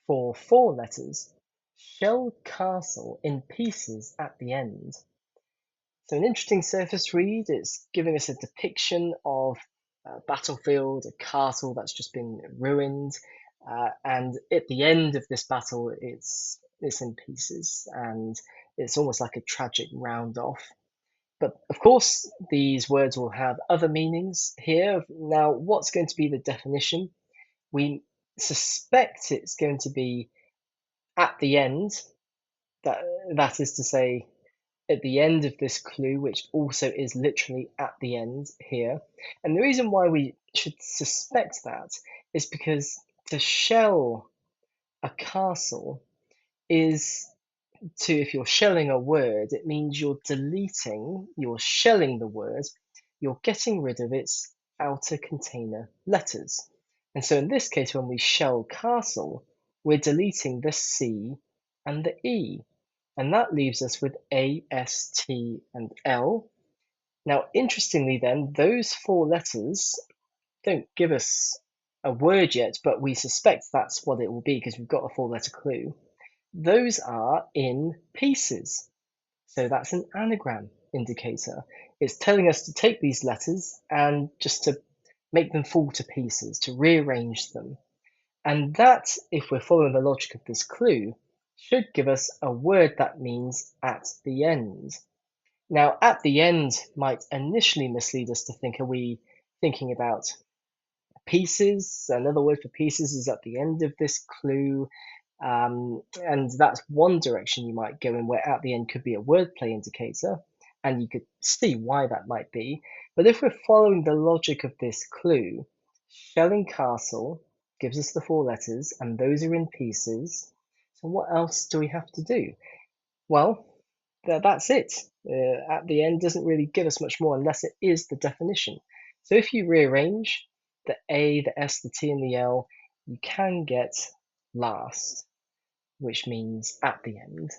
for 4 letters, shell castle in pieces at the end. So an interesting surface read. It's giving us a depiction of a battlefield, a castle that's just been ruined, and at the end of this battle, it's in pieces, and it's almost like a tragic round off. But of course, these words will have other meanings here. Now, what's going to be the definition? We suspect it's going to be at the end. That is to say, at the end of this clue, which also is literally at the end here. And the reason why we should suspect that is because to shell a castle is if you're shelling a word, it means you're shelling the word, you're getting rid of its outer container letters. And so in this case, when we shell castle, we're deleting the C and the E. And that leaves us with A, S, T, and L. Now, interestingly then, those 4 letters don't give us a word yet, but we suspect that's what it will be because we've got a 4-letter clue. Those are in pieces. So that's an anagram indicator. It's telling us to take these letters and just to make them fall to pieces, to rearrange them. And that, if we're following the logic of this clue, should give us a word that means at the end. Now, at the end might initially mislead us to think, are we thinking about pieces? Another word for pieces is at the end of this clue. And that's one direction you might go in, where at the end could be a wordplay indicator, and you could see why that might be. But if we're following the logic of this clue, shelling castle gives us the 4 letters, and those are in pieces. So what else do we have to do? Well, that's it. At the end doesn't really give us much more unless it is the definition. So if you rearrange the A, the S, the T, and the L, you can get last, which means at the end.